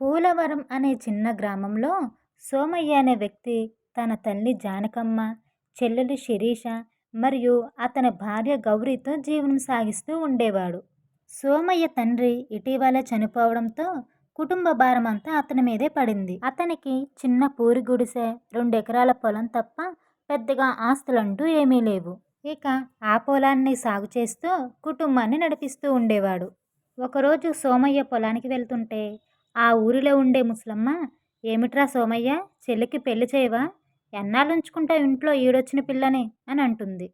పూలవరం అనే చిన్న గ్రామంలో సోమయ్య అనే వ్యక్తి తన తల్లి జానకమ్మ, చెల్లెలు శిరీష మరియు అతని భార్య గౌరీతో జీవనం సాగిస్తూ ఉండేవాడు. సోమయ్య తండ్రి ఇటీవల చనిపోవడంతో కుటుంబ భారం అంతా అతని మీదే పడింది. అతనికి చిన్న పూరి గుడిసె, 2 ఎకరాల పొలం తప్ప పెద్దగా ఆస్తులంటూ ఏమీ లేవు. ఇక ఆ పొలాన్ని సాగు చేస్తూ కుటుంబాన్ని నడిపిస్తూ ఉండేవాడు. ఒకరోజు సోమయ్య పొలానికి వెళ్తుంటే ఆ ఊరిలో ఉండే ముసలమ్మ, "ఏమిట్రా సోమయ్య, చెల్లికి పెళ్లి చేయవా? ఎన్నాళ్ళుంచుకుంటావు ఇంట్లో ఈడొచ్చిన పిల్లని" అని అంటుంది.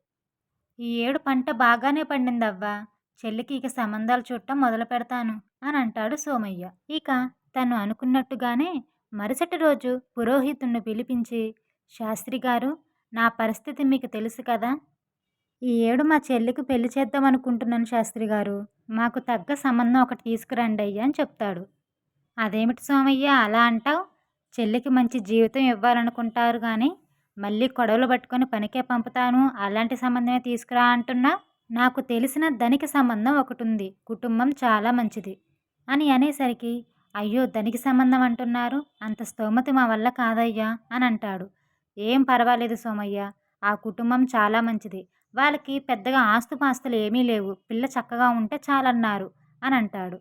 "ఈ ఏడు పంట బాగానే పండిందవ్వా, చెల్లికి ఇక సంబంధాలు చూడటం మొదలు పెడతాను" అని అంటాడు సోమయ్య. ఇక తను అనుకున్నట్టుగానే మరుసటి రోజు పురోహితుణ్ణి పిలిపించి, "శాస్త్రి గారు, నా పరిస్థితి మీకు తెలుసు కదా. ఈ ఏడు మా చెల్లికి పెళ్లి చేద్దాం అనుకుంటున్నాను శాస్త్రి గారు. మాకు తగ్గ సంబంధం ఒకటి తీసుకురండి అయ్యా" అని చెప్తాడు. "అదేమిటి సోమయ్య అలా అంటావు? చెల్లికి మంచి జీవితం ఇవ్వాలనుకుంటారు కానీ మళ్ళీ కొడవలు పట్టుకొని పనికే పంపుతాను, అలాంటి సంబంధమే తీసుకురా అంటున్నా. నాకు తెలిసిన ధనిక సంబంధం ఒకటుంది, కుటుంబం చాలా మంచిది" అని అనేసరికి, "అయ్యో, ధనిక సంబంధం అంటున్నారు, అంత స్తోమత మా వల్ల కాదయ్యా" అని అంటాడు. "ఏం పర్వాలేదు సోమయ్య, ఆ కుటుంబం చాలా మంచిది. వాళ్ళకి పెద్దగా ఆస్తుపాస్తులు ఏమీ లేవు, పిల్ల చక్కగా ఉంటే చాలన్నారు" అని అంటాడు.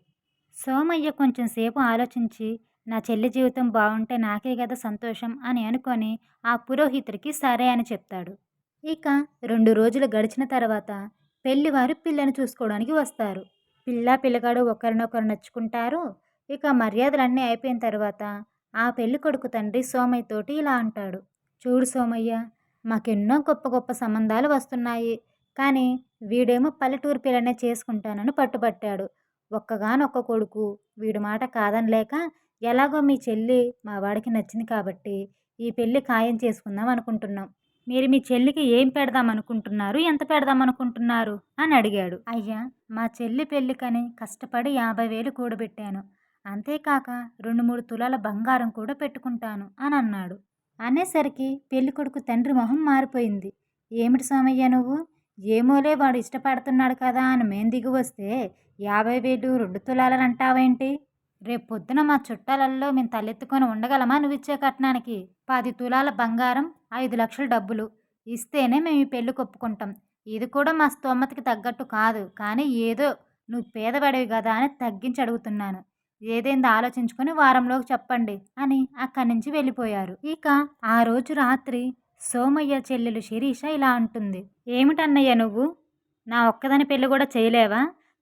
సోమయ్య కొంచెం సేపు ఆలోచించి, "నా చెల్లి జీవితం బాగుంటే నాకే కదా సంతోషం" అని అనుకొని ఆ పురోహితుడికి సరే అని చెప్తాడు. ఇక 2 రోజులు గడిచిన తర్వాత పెళ్లివారు పిల్లని చూసుకోవడానికి వస్తారు. పిల్లగాడు ఒకరినొకరు నచ్చుకుంటారు. ఇక మర్యాదలన్నీ అయిపోయిన తర్వాత ఆ పెళ్లి కొడుకు తండ్రి సోమయ్య తోటి ఇలా అంటాడు, "చూడు సోమయ్య, మాకెన్నో గొప్ప గొప్ప సంబంధాలు వస్తున్నాయి. కానీ వీడేమో పల్లెటూరు పిల్లనే చేసుకుంటానని పట్టుబట్టాడు. ఒక్కగానొక్క కొడుకు, వీడి మాట కాదనలేక ఎలాగో మీ చెల్లి మా వాడికి నచ్చింది కాబట్టి ఈ పెళ్లి ఖాయం చేసుకుందాం అనుకుంటున్నాం. మీరు మీ చెల్లికి ఏం పెడదాం అనుకుంటున్నారు, ఎంత పెడదాం అనుకుంటున్నారు" అని అడిగాడు. "అయ్యా, మా చెల్లి పెళ్లికని కష్టపడి 50,000 కూడబెట్టాను. అంతేకాక 2-3 తులాల బంగారం కూడా పెట్టుకుంటాను" అని అన్నాడు. అనేసరికి పెళ్ళికొడుకు తండ్రి మొహం మారిపోయింది. "ఏమిటి సోమయ్య నువ్వు, ఏమోలే వాడు ఇష్టపడుతున్నాడు కదా అని మేం దిగి వస్తే 50,000 2 తులాలని అంటావేంటి? రేపొద్దున మా చుట్టాలల్లో మేము తలెత్తుకొని ఉండగలమా నువ్విచ్చే కట్నానికి? 10 తులాల బంగారం, 5 లక్షల డబ్బులు ఇస్తేనే మేము ఈ పెళ్లి కొప్పుకుంటాం. ఇది కూడా మా స్తోమతకి తగ్గట్టు కాదు, కానీ ఏదో నువ్వు పేదవాడివి కదా అని తగ్గించి అడుగుతున్నాను. ఏదైందో ఆలోచించుకొని వారంలోకి చెప్పండి" అని అక్కడి నుంచి వెళ్ళిపోయారు. ఇక ఆ రోజు రాత్రి సోమయ్య చెల్లెలు శిరీష ఇలా అంటుంది, "ఏమిటన్నయ్య నువ్వు, నా ఒక్కదాని పెళ్లి కూడా చేయలేవా?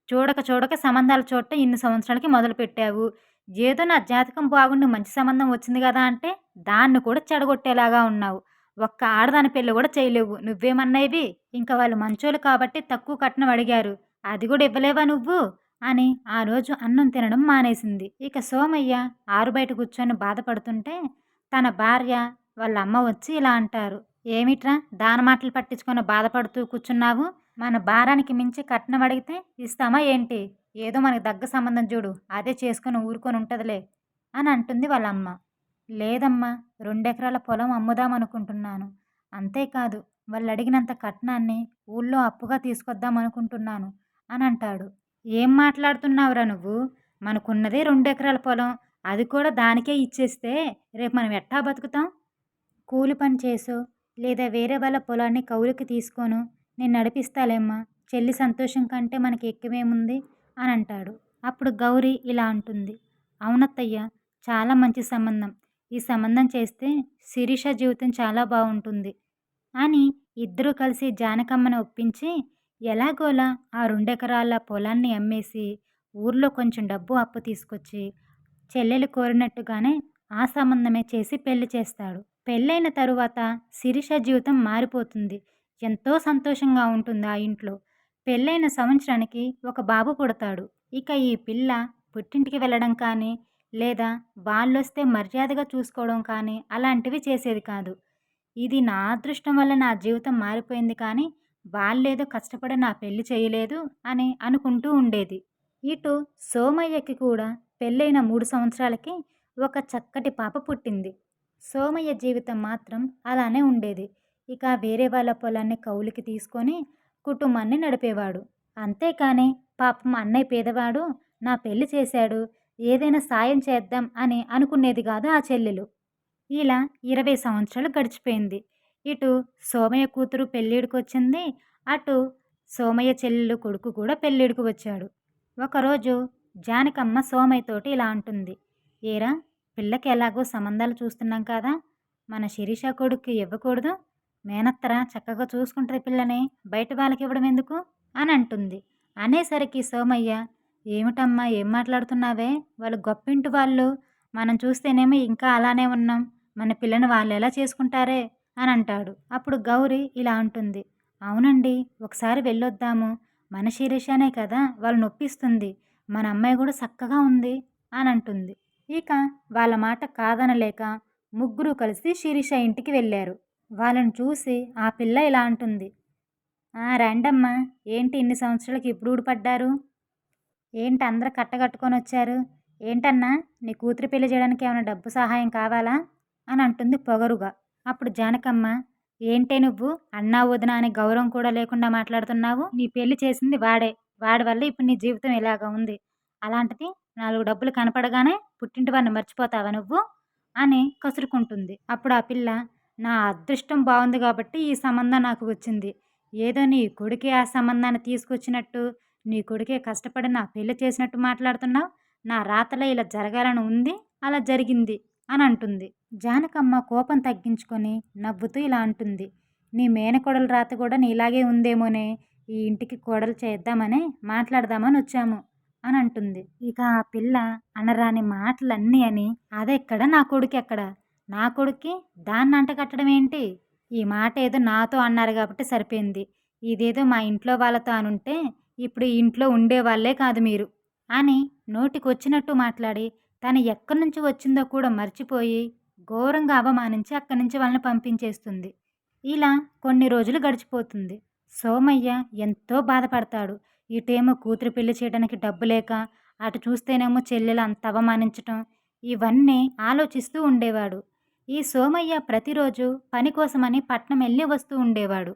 చూడక చూడక సంబంధాలు చూడటం ఇన్ని సంవత్సరాలకి మొదలుపెట్టావు. ఏదో నా జాతకం బాగుండి మంచి సంబంధం వచ్చింది కదా అంటే దాన్ని కూడా చెడగొట్టేలాగా ఉన్నావు. ఒక్క ఆడదాని పెళ్లి కూడా చేయలేవు. నువ్వేమన్నాయివి? ఇంకా వాళ్ళు మంచోళ్ళు కాబట్టి తక్కువ కట్నం అడిగారు, అది కూడా ఇవ్వలేవా నువ్వు" అని ఆ రోజు అన్నం తినడం మానేసింది. ఇక సోమయ్య ఆరు బయట కూర్చొని బాధపడుతుంటే తన భార్య వాళ్ళ అమ్మ వచ్చి ఇలా అంటారు, "ఏమిట్రా దాని మాటలు పట్టించుకొని బాధపడుతూ కూర్చున్నావు? మన భారానికి మించి కట్నం అడిగితే ఇస్తామా ఏంటి? ఏదో మనకు దగ్గ సంబంధం చూడు, అదే చేసుకొని ఊరుకొని ఉంటదిలే" అని అంటుంది వాళ్ళ అమ్మ. "లేదమ్మా, 2 ఎకరాల పొలం అమ్ముదాం అనుకుంటున్నాను. అంతేకాదు వాళ్ళు అడిగినంత కట్నాన్ని ఊళ్ళో అప్పుగా తీసుకొద్దాం అనుకుంటున్నాను" అని అంటాడు. "ఏం మాట్లాడుతున్నావురా నువ్వు? మనకున్నదే 2 ఎకరాల పొలం, అది కూడా దానికే ఇచ్చేస్తే రేపు మనం ఎట్టా బతుకుతాం? కూలి పని చేసో లేదా వేరే వాళ్ళ పొలాన్ని కౌలుకి తీసుకోనో నేను నడిపిస్తాలేమ్మా. చెల్లి సంతోషం కంటే మనకి ఎక్కువేముంది" అని అంటాడు. అప్పుడు గౌరీ ఇలా అంటుంది, "అవునత్తయ్య, చాలా మంచి సంబంధం. ఈ సంబంధం చేస్తే శిరీష జీవితం చాలా బాగుంటుంది" అని ఇద్దరూ కలిసి జానకమ్మని ఒప్పించి ఎలాగోలా ఆ 2 ఎకరాల పొలాన్ని అమ్మేసి ఊర్లో కొంచెం డబ్బు అప్పు తీసుకొచ్చి చెల్లెలు కోరినట్టుగానే ఆ సంబంధమే చేసి పెళ్లి చేస్తాడు. పెళ్ళైన తరువాత శిరీష జీవితం మారిపోతుంది. ఎంతో సంతోషంగా ఉంటుంది ఆ ఇంట్లో. పెళ్ళైన సంవత్సరానికి ఒక బాబు పుడతాడు. ఇక ఈ పిల్ల పుట్టింటికి వెళ్ళడం కానీ లేదా వాళ్ళొస్తే మర్యాదగా చూసుకోవడం కానీ అలాంటివి చేసేది కాదు. "ఇది నా అదృష్టం వల్ల నా జీవితం మారిపోయింది కానీ వాళ్ళేదో కష్టపడి నా పెళ్లి చేయలేదు" అని అనుకుంటూ ఉండేది. ఇటు సోమయ్యకి కూడా పెళ్ళైన 3 సంవత్సరాలకి ఒక చక్కటి పాప పుట్టింది. సోమయ్య జీవితం మాత్రం అలానే ఉండేది. ఇక వేరే వాళ్ళ పొలాన్ని కౌలుకి తీసుకొని కుటుంబాన్ని నడిపేవాడు. అంతేకాని పాపం అన్నయ్య పేదవాడు, నా పెళ్లి చేశాడు, ఏదైనా సాయం చేద్దాం అని అనుకునేది కాదు ఆ చెల్లెలు. ఇలా 20 సంవత్సరాలు గడిచిపోయింది. ఇటు సోమయ్య కూతురు పెళ్ళిడికొచ్చింది. అటు సోమయ్య చెల్లెలు కొడుకు కూడా పెళ్ళిడికి వచ్చాడు. ఒకరోజు జానకమ్మ సోమయ్యతోటి ఇలా అంటుంది. "ఏరా, పిల్లకి ఎలాగో సంబంధాలు చూస్తున్నాం కదా! మన శిరీష కొడుక్కి ఇవ్వకూడదు? మేనత్తరా చక్కగా చూసుకుంటది పిల్లని. బయట వాళ్ళకివ్వడం ఎందుకు?" అని అంటుంది. అనేసరికి సోమయ్య, "ఏమిటమ్మా ఏం మాట్లాడుతున్నావే? వాళ్ళు గొప్పింటి వాళ్ళు. మనం చూస్తేనేమో ఇంకా అలానే ఉన్నాం. మన పిల్లని వాళ్ళెలా చేసుకుంటారే" అని అంటాడు. అప్పుడు గౌరి ఇలా అంటుంది. "అవునండి, ఒకసారి వెళ్ళొద్దాము. మన శిరీషనే కదా వాళ్ళని ఒప్పిస్తుంది. మన అమ్మాయి కూడా చక్కగా ఉంది" అని అంటుంది. ఇక వాళ్ళ మాట కాదనలేక ముగ్గురు కలిసి శిరీష ఇంటికి వెళ్ళారు. వాళ్ళని చూసి ఆ పిల్ల ఇలా అంటుంది. రండమ్మా, ఏంటి ఇన్ని సంవత్సరాలకి ఇప్పుడు ఊడిపడ్డారు? ఏంటి అందరూ కట్టగట్టుకొనొచ్చారు? ఏంటన్నా, నీ కూతురు పెళ్లి చేయడానికి ఏమైనా డబ్బు సహాయం కావాలా?" అని అంటుంది పొగరుగా. అప్పుడు జానకమ్మ, "ఏంటే నువ్వు అన్నా వదినా అనే గౌరవం కూడా లేకుండా మాట్లాడుతున్నావు? నీ పెళ్లి చేసింది వాడే. వాడి వల్ల ఇప్పుడు నీ జీవితం ఇలాగా ఉంది. అలాంటిది 4 డబ్బులు కనపడగానే పుట్టింటి వాడిని మర్చిపోతావా నువ్వు?" అని కసురుకుంటుంది. అప్పుడు ఆ పిల్ల, "నా అదృష్టం బావుంది కాబట్టి ఈ సంబంధం నాకు వచ్చింది. ఏదో నీ కొడుకే ఆ సంబంధాన్ని తీసుకొచ్చినట్టు, నీ కొడుకే కష్టపడి నా పెళ్లి చేసినట్టు మాట్లాడుతున్నావు. నా రాతలో ఇలా జరగాలని ఉంది, అలా జరిగింది" అని అంటుంది. జానకమ్మ కోపం తగ్గించుకొని నవ్వుతూ ఇలా అంటుంది. "నీ మేనకోడలు రాత కూడా నీలాగే ఉందేమోనే. ఈ ఇంటికి కోడలు చేద్దామని మాట్లాడదామని వచ్చాము" అని అంటుంది. ఇక ఆ పిల్ల అనరాని మాటలన్నీ అని, "అదెక్కడ నా కొడుకెక్కడ? నా కొడుక్కి దాన్ని అంటగట్టడం ఏంటి? ఈ మాట ఏదో నాతో అన్నారు కాబట్టి సరిపోయింది. ఇదేదో మా ఇంట్లో వాళ్ళతో అనుంటే ఇప్పుడు ఈ ఇంట్లో ఉండేవాళ్ళే కాదు మీరు" అని నోటికొచ్చినట్టు మాట్లాడి తను ఎక్కడి నుంచి వచ్చిందో కూడా మర్చిపోయి ఘోరంగా అవమానించి అక్కడి నుంచి వాళ్ళని పంపించేస్తుంది. ఇలా కొన్ని రోజులు గడిచిపోతుంది. సోమయ్య ఎంతో బాధపడతాడు. ఇటేమో కూతురు పెళ్లి చేయడానికి డబ్బు లేక, అటు చూస్తేనేమో చెల్లెలు అంత అవమానించటం, ఇవన్నీ ఆలోచిస్తూ ఉండేవాడు. ఈ సోమయ్య ప్రతిరోజు పని కోసమని పట్నం వెళ్ళి వస్తూ ఉండేవాడు.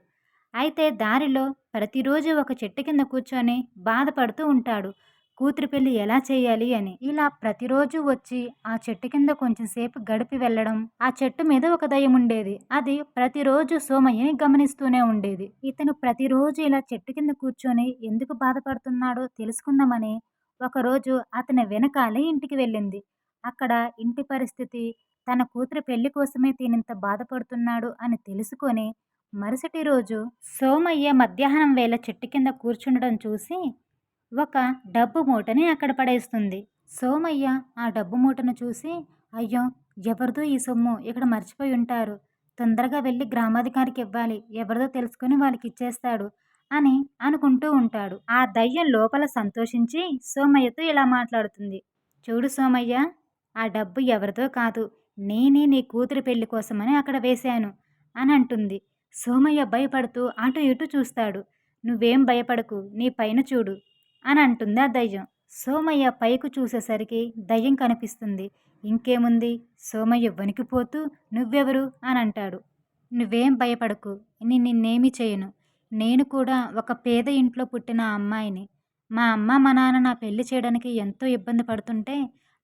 అయితే దారిలో ప్రతిరోజు ఒక చెట్టు కింద కూర్చొని బాధపడుతూ ఉంటాడు. కూతురు పెళ్లి ఎలా చేయాలి అని. ఇలా ప్రతిరోజు వచ్చి ఆ చెట్టు కింద కొంచెం సేపు గడిపి వెళ్ళడం. ఆ చెట్టు మీద ఒక దయ్యం ఉండేది. అది ప్రతిరోజు సోమయ్యని గమనిస్తూనే ఉండేది. ఇతను ప్రతిరోజు ఇలా చెట్టు కింద కూర్చొని ఎందుకు బాధపడుతున్నాడో తెలుసుకుందామని ఒకరోజు అతని వెనకాలే ఇంటికి వెళ్ళింది. అక్కడ ఇంటి పరిస్థితి, తన కూతురు పెళ్లి కోసమే తినింత బాధపడుతున్నాడు అని తెలుసుకొని మరుసటి రోజు సోమయ్య మధ్యాహ్నం వేళ చెట్టు కింద కూర్చుండడం చూసి ఒక డబ్బు మూటని అక్కడ పడేస్తుంది. సోమయ్య ఆ డబ్బు మూటను చూసి, "అయ్యో! ఎవరిదో ఈ సొమ్ము, ఇక్కడ మర్చిపోయి ఉంటారు. తొందరగా వెళ్ళి గ్రామాధికారికి ఇవ్వాలి. ఎవరిదో తెలుసుకొని వాళ్ళకిచ్చేస్తాడు" అని అనుకుంటూ ఉంటాడు. ఆ దయ్యం లోపల సంతోషించి సోమయ్యతో ఇలా మాట్లాడుతుంది. "చూడు సోమయ్య, ఆ డబ్బు ఎవరిదో కాదు. నేనే నీ కూతురి పెళ్లి కోసమని అక్కడ వేశాను" అని అంటుంది. సోమయ్య భయపడుతూ అటు ఇటు చూస్తాడు. "నువ్వేం భయపడకు, నీ పైన చూడు" అని అంటుంది ఆ దయ్యం. సోమయ్య పైకి చూసేసరికి దయ్యం కనిపిస్తుంది. ఇంకేముంది, సోమయ్య వణికిపోతూ, "నువ్వెవరు?" అని అంటాడు. "నువ్వేం భయపడకు, నిన్నేమీ చేయను. నేను కూడా ఒక పేద ఇంట్లో పుట్టిన అమ్మాయిని. మా అమ్మ మా నాన్న నా పెళ్లి చేయడానికి ఎంతో ఇబ్బంది పడుతుంటే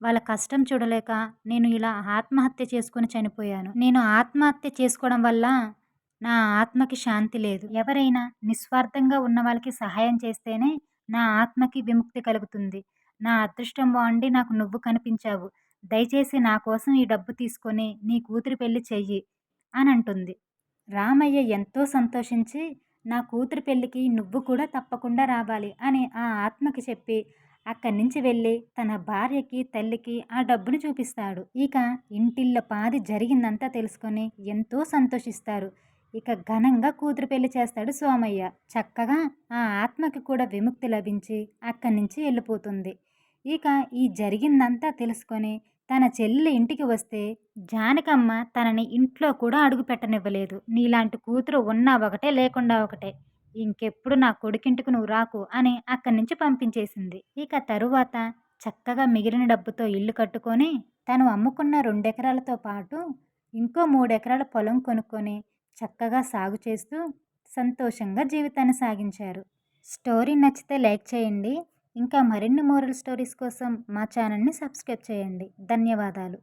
వాళ్ళ కష్టం చూడలేక నేను ఇలా ఆత్మహత్య చేసుకొని చనిపోయాను. నేను ఆత్మహత్య చేసుకోవడం వల్ల నా ఆత్మకి శాంతి లేదు. ఎవరైనా నిస్వార్థంగా ఉన్న వాళ్ళకి సహాయం చేస్తేనే నా ఆత్మకి విముక్తి కలుగుతుంది. నా అదృష్టం బావుండి నాకు నువ్వు కనిపించావు. దయచేసి నా కోసం ఈ డబ్బు తీసుకొని నీ కూతురి పెళ్లి చెయ్యి" అని అంటుంది. రామయ్య ఎంతో సంతోషించి, "నా కూతురి పెళ్ళికి నువ్వు కూడా తప్పకుండా రావాలి" అని ఆ ఆత్మకి చెప్పి అక్కడి నుంచి వెళ్ళి తన భార్యకి, తల్లికి ఆ డబ్బును చూపిస్తాడు. ఇక ఇంటిల్లపాది జరిగిందంతా తెలుసుకొని ఎంతో సంతోషిస్తారు. ఇక ఘనంగా కూతురు పెళ్లి చేస్తాడు సోమయ్య. చక్కగా ఆ ఆత్మకి కూడా విముక్తి లభించి అక్కడి నుంచి వెళ్ళిపోతుంది. ఇక ఈ జరిగిందంతా తెలుసుకొని తన చెల్లి ఇంటికి వస్తే జానకమ్మ తనని ఇంట్లో కూడా అడుగు పెట్టనివ్వలేదు. "నీలాంటి కూతురు ఉన్నా ఒకటే, లేకుండా ఒకటే. ఇంకెప్పుడు నా కొడుకింటికి నువ్వు రాకు" అని అక్కడి నుంచి పంపించేసింది. ఇక తరువాత చక్కగా మిగిలిన డబ్బుతో ఇల్లు కట్టుకొని తను అమ్ముకున్న 2 ఎకరాలతో పాటు ఇంకో 3 ఎకరాల పొలం కొనుక్కొని చక్కగా సాగు చేస్తూ సంతోషంగా జీవితాన్ని సాగించారు. స్టోరీ నచ్చితే లైక్ చేయండి. ఇంకా మరిన్ని మోరల్ స్టోరీస్ కోసం మా ఛానల్ని సబ్స్క్రైబ్ చేయండి. ధన్యవాదాలు.